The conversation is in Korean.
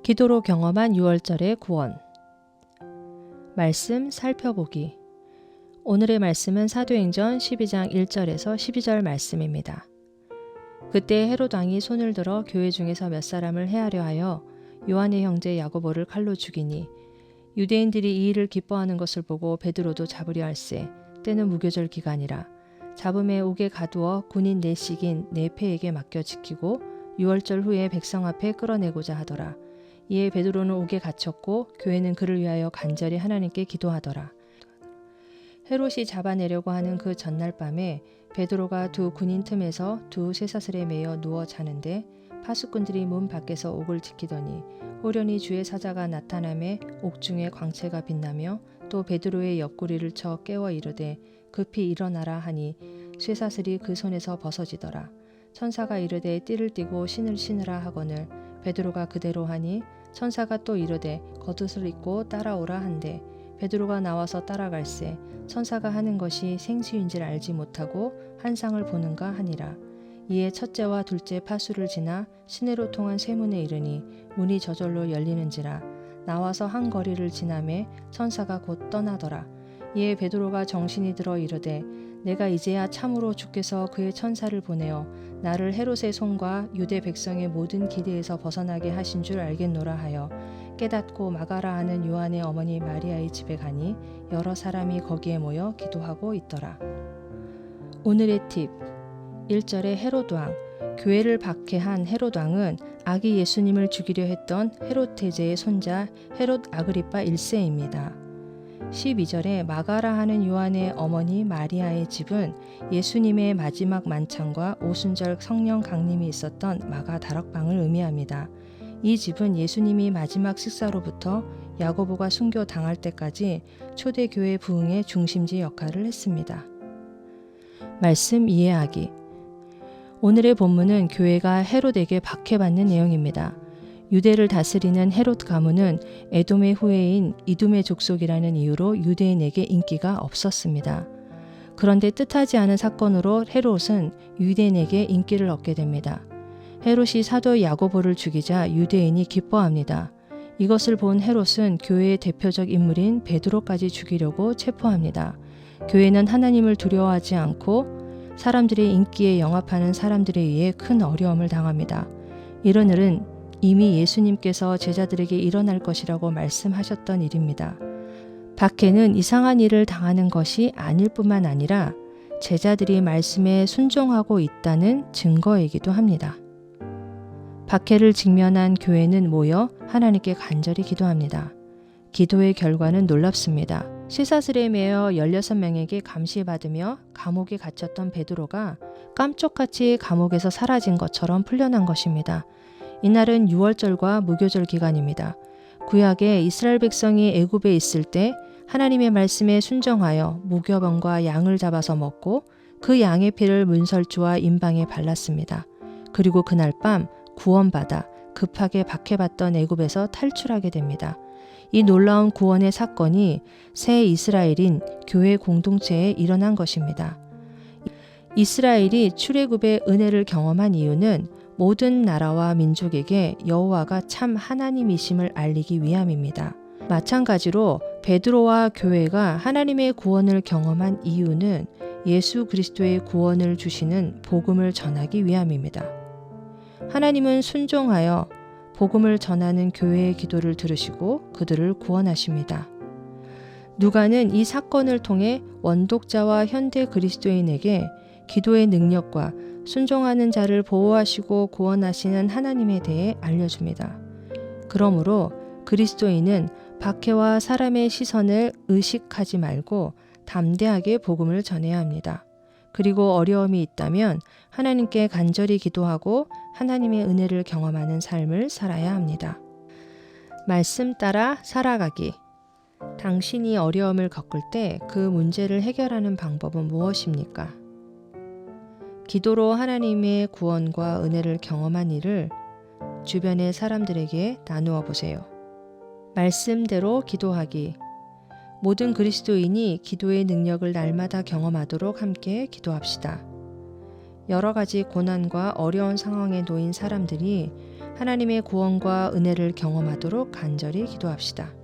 기도로 경험한 6월절의 구원. 말씀 살펴보기. 오늘의 말씀은 사도행전 12장 1절에서 12절 말씀입니다. 그때 헤롯 왕이 손을 들어 교회 중에서 몇 사람을 해하려 하여 요한의 형제 야고보를 칼로 죽이니 유대인들이 이 일을 기뻐하는 것을 보고 베드로도 잡으려 할세. 때는 무교절 기간이라. 잡음에 옥에 가두어 군인 내식인 네페에게 맡겨 지키고 6월절 후에 백성 앞에 끌어내고자 하더라. 이에 베드로는 옥에 갇혔고 교회는 그를 위하여 간절히 하나님께 기도하더라. 헤롯이 잡아내려고 하는 그 전날 밤에 베드로가 두 군인 틈에서 두 쇠사슬에 매여 누워 자는데 파수꾼들이 문 밖에서 옥을 지키더니 호련히 주의 사자가 나타나매 옥중에 광채가 빛나며 또 베드로의 옆구리를 쳐 깨워 이르되 급히 일어나라 하니 쇠사슬이 그 손에서 벗어지더라. 천사가 이르되 띠를 띠고 신을 신으라 하거늘 베드로가 그대로 하니 천사가 또 이르되 겉옷을 입고 따라오라 한대 베드로가 나와서 따라갈새 천사가 하는 것이 생수인지를 알지 못하고 환상을 보는가 하니라. 이에 첫째와 둘째 파수를 지나 시내로 통한 쇠문에 이르니 문이 저절로 열리는지라. 나와서 한 거리를 지나매 천사가 곧 떠나더라. 이에 베드로가 정신이 들어 이르되 내가 이제야 참으로 주께서 그의 천사를 보내어 나를 헤롯의 손과 유대 백성의 모든 기대에서 벗어나게 하신 줄 알겠노라 하여 깨닫고 마가라 하는 요한의 어머니 마리아의 집에 가니 여러 사람이 거기에 모여 기도하고 있더라. 오늘의 팁 1절에 헤롯 왕. 교회를 박해한 헤롯 왕은 아기 예수님을 죽이려 했던 헤롯 태제의 손자 헤롯 아그리파 1세입니다. 12절에 마가라 하는 요한의 어머니 마리아의 집은 예수님의 마지막 만찬과 오순절 성령 강림이 있었던 마가 다락방을 의미합니다. 이 집은 예수님이 마지막 식사로부터 야고보가 순교 당할 때까지 초대교회 부흥의 중심지 역할을 했습니다. 말씀 이해하기. 오늘의 본문은 교회가 헤롯에게 박해받는 내용입니다. 유대를 다스리는 헤롯 가문은 에돔의 후예인 이둠의 족속이라는 이유로 유대인에게 인기가 없었습니다. 그런데 뜻하지 않은 사건으로 헤롯은 유대인에게 인기를 얻게 됩니다. 헤롯이 사도 야고보를 죽이자 유대인이 기뻐합니다. 이것을 본 헤롯은 교회의 대표적 인물인 베드로까지 죽이려고 체포합니다. 교회는 하나님을 두려워하지 않고 사람들의 인기에 영합하는 사람들에 의해 큰 어려움을 당합니다. 이런 일은 이미 예수님께서 제자들에게 일어날 것이라고 말씀하셨던 일입니다. 박해는 이상한 일을 당하는 것이 아닐 뿐만 아니라 제자들이 말씀에 순종하고 있다는 증거이기도 합니다. 박해를 직면한 교회는 모여 하나님께 간절히 기도합니다. 기도의 결과는 놀랍습니다. 쇠사슬에 매여 16명에게 감시받으며 감옥에 갇혔던 베드로가 깜짝같이 감옥에서 사라진 것처럼 풀려난 것입니다. 이날은 6월절과 무교절 기간입니다. 구약에 이스라엘 백성이 애굽에 있을 때 하나님의 말씀에 순종하여 무교병과 양을 잡아서 먹고 그 양의 피를 문설주와 임방에 발랐습니다. 그리고 그날 밤 구원받아 급하게 박해받던 애굽에서 탈출하게 됩니다. 이 놀라운 구원의 사건이 새 이스라엘인 교회 공동체에 일어난 것입니다. 이스라엘이 출애굽의 은혜를 경험한 이유는 모든 나라와 민족에게 여호와가 참 하나님이심을 알리기 위함입니다. 마찬가지로 베드로와 교회가 하나님의 구원을 경험한 이유는 예수 그리스도의 구원을 주시는 복음을 전하기 위함입니다. 하나님은 순종하여 복음을 전하는 교회의 기도를 들으시고 그들을 구원하십니다. 누가는 이 사건을 통해 원독자와 현대 그리스도인에게 기도의 능력과 순종하는 자를 보호하시고 구원하시는 하나님에 대해 알려줍니다. 그러므로 그리스도인은 박해와 사람의 시선을 의식하지 말고 담대하게 복음을 전해야 합니다. 그리고 어려움이 있다면 하나님께 간절히 기도하고 하나님의 은혜를 경험하는 삶을 살아야 합니다. 말씀 따라 살아가기. 당신이 어려움을 겪을 때 그 문제를 해결하는 방법은 무엇입니까? 기도로 하나님의 구원과 은혜를 경험한 일을 주변의 사람들에게 나누어 보세요. 말씀대로 기도하기. 모든 그리스도인이 기도의 능력을 날마다 경험하도록 함께 기도합시다. 여러 가지 고난과 어려운 상황에 놓인 사람들이 하나님의 구원과 은혜를 경험하도록 간절히 기도합시다.